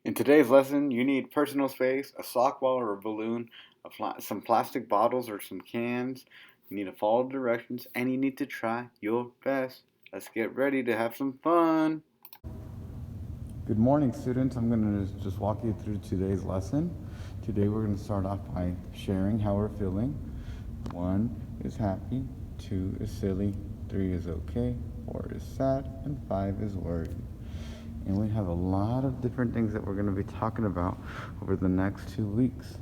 In today's lesson, you need personal space, a sock ball or a balloon, some plastic bottles or some cans. You need to follow directions and you need to try your best. Let's get ready to have some fun. Good morning, students. I'm going to just walk you through today's lesson. Today we're going to start off by sharing how we're feeling. 1 is happy, 2 is silly, 3 is okay, 4 is sad, and 5 is worried. And we have a lot of different things that we're going to be talking about over the next 2 weeks.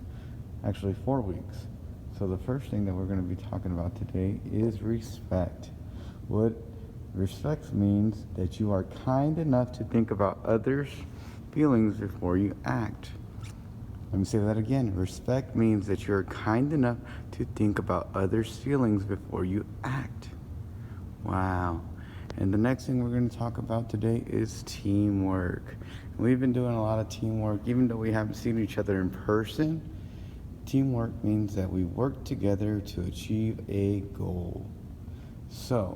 Actually, 4 weeks. So the first thing that we're going to be talking about today is respect. What respect means that you are kind enough to think about others' feelings before you act. Let me say that again. Respect means that you're kind enough to think about others' feelings before you act. Wow. And the next thing we're going to talk about today is teamwork. We've been doing a lot of teamwork, even though we haven't seen each other in person. Teamwork means that we work together to achieve a goal. So,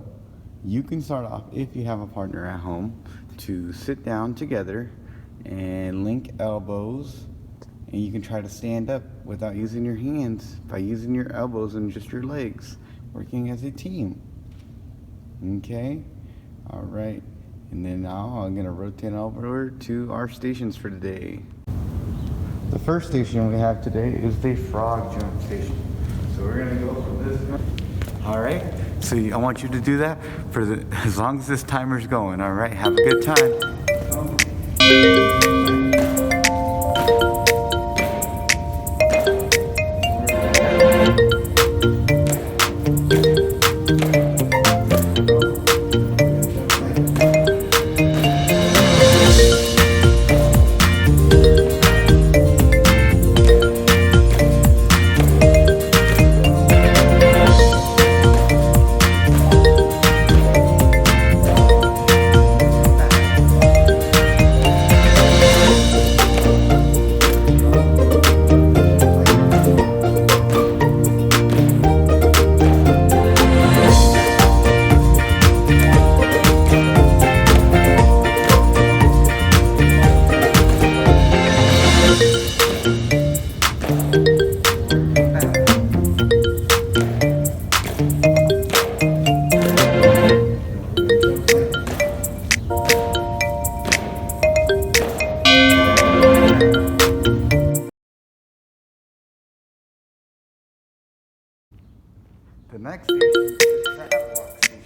you can start off, if you have a partner at home, to sit down together and link elbows. And you can try to stand up without using your hands, by using your elbows and just your legs, working as a team. Okay? All right, and then now I'm gonna rotate over to our stations for today. The first station we have today is the frog jump station. So we're gonna go from this jump. All right, so I want you to do that for as long as this timer's going. All right, have a good time. The next station is the catwalk station.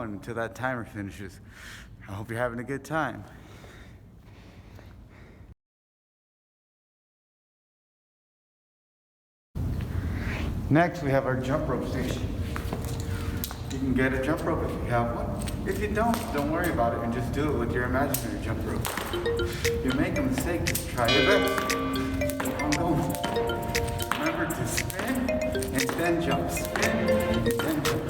Until that timer finishes. I hope you're having a good time. Next, we have our jump rope station. You can get a jump rope if you have one. If you don't worry about it and just do it with your imaginary jump rope. If you make a mistake, just try your best. Keep on going. Remember to spin and then jump. Spin and then jump.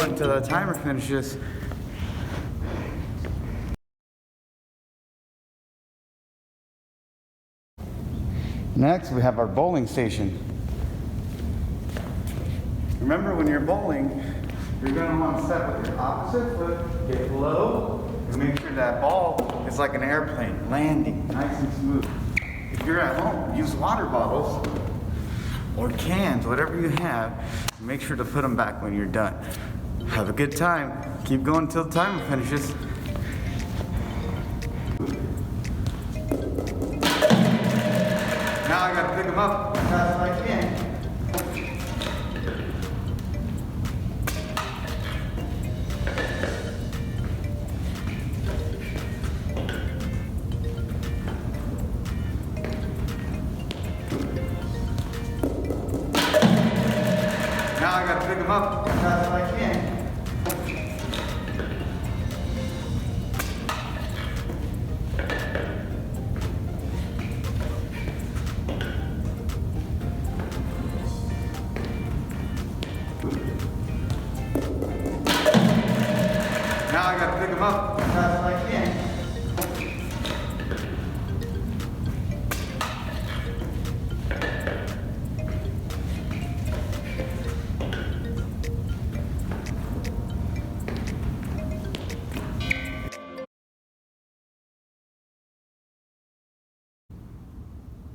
going until the timer finishes. Next, we have our bowling station. Remember, when you're bowling, you're going to want to step with your opposite foot, get low, and make sure that ball is like an airplane, landing nice and smooth. If you're at home, use water bottles or cans, whatever you have, make sure to put them back when you're done. Have a good time. Keep going until the timer finishes. Now I gotta pick them up as fast as I can. Now I gotta pick them up as fast as I can. Now I gotta pick them up as fast as I can.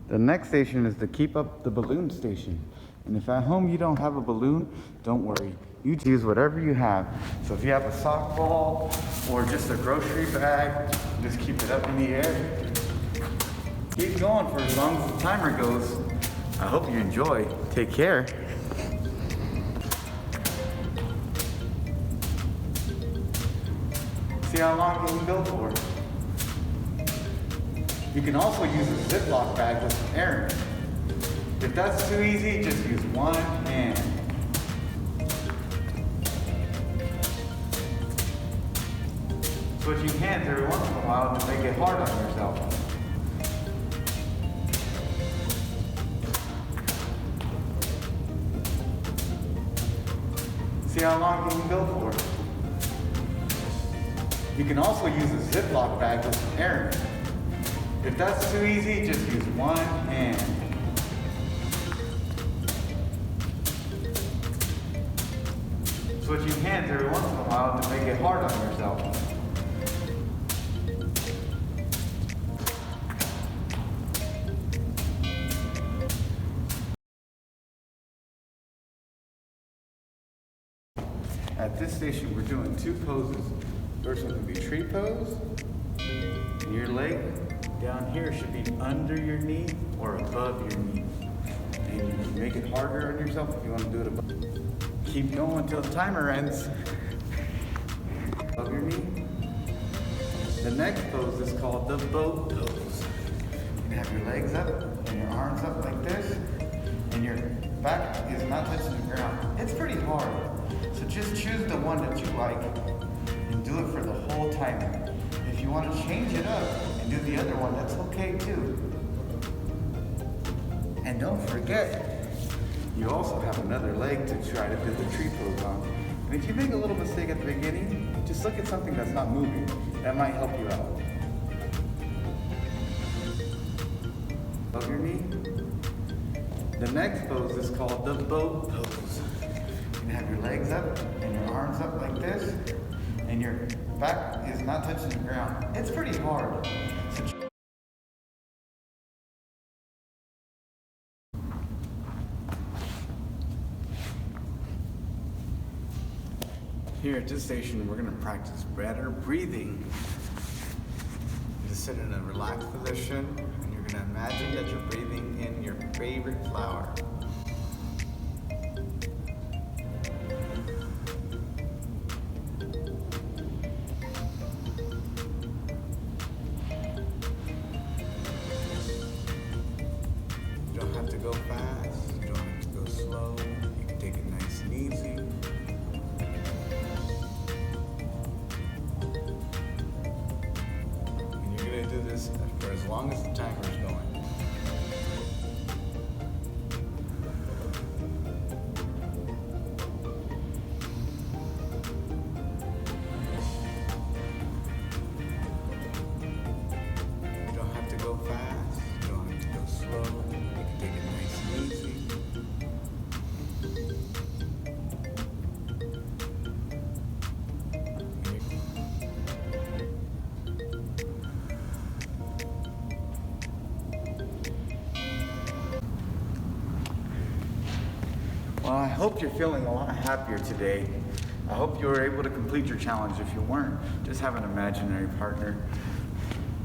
The next station is the keep up the balloon station. And if at home you don't have a balloon, don't worry. You use whatever you have. So if you have a softball or just a grocery bag, just keep it up in the air. Keep going for as long as the timer goes. I hope you enjoy. Take care. See how long you can go for. You can also use a Ziploc bag with some air in it. If that's too easy, just use one hand. Switching hands every once in a while to make it hard on yourself. See how long you can go for. You can also use a Ziploc bag with some air in it. If that's too easy, just use one hand. Switching hands every once in a while to make it hard on yourself. At this station, we're doing two poses. First one would be tree pose. And your leg down here should be under your knee or above your knee. And you can make it harder on yourself if you want to do it above. Keep going until the timer ends. Above your knee. The next pose is called the boat pose. You have your legs up and your arms up like this, and your back is not touching the ground. It's pretty hard. So just choose the one that you like and do it for the whole time. If you want to change it up and do the other one, that's okay too. And don't forget, you also have another leg to try to do the tree pose on. And if you make a little mistake at the beginning, just look at something that's not moving. That might help you out. Above your knee. The next pose is called the boat pose. You have your legs up and your arms up like this, and your back is not touching the ground. It's pretty hard. So here at this station, we're going to practice better breathing. Just sit in a relaxed position, and you're going to imagine that you're breathing in your favorite flower. You don't have to go fast, you don't have to go slow, you can take it nice and easy. And you're going to do this for as long as the timer is going. Well, I hope you're feeling a lot happier today. I hope you were able to complete your challenge. If you weren't, just have an imaginary partner.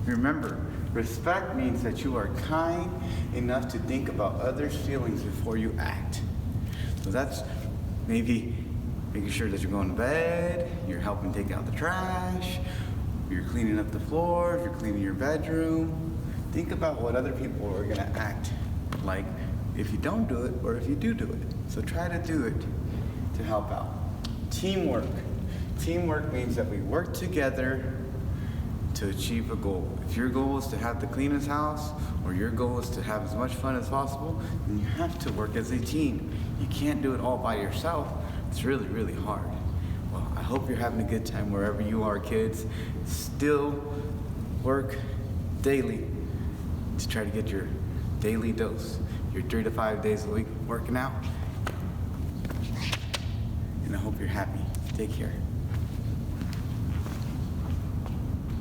Remember, respect means that you are kind enough to think about others' feelings before you act. So that's maybe making sure that you're going to bed, you're helping take out the trash, you're cleaning up the floor, if you're cleaning your bedroom. Think about what other people are gonna act like if you don't do it or if you do it. So try to do it to help out. Teamwork. Teamwork means that we work together to achieve a goal. If your goal is to have the cleanest house, or your goal is to have as much fun as possible, then you have to work as a team. You can't do it all by yourself. It's really, really hard. Well, I hope you're having a good time wherever you are, kids. Still work daily to try to get your daily dose. Your 3 to 5 days a week working out. And I hope you're happy. Take care.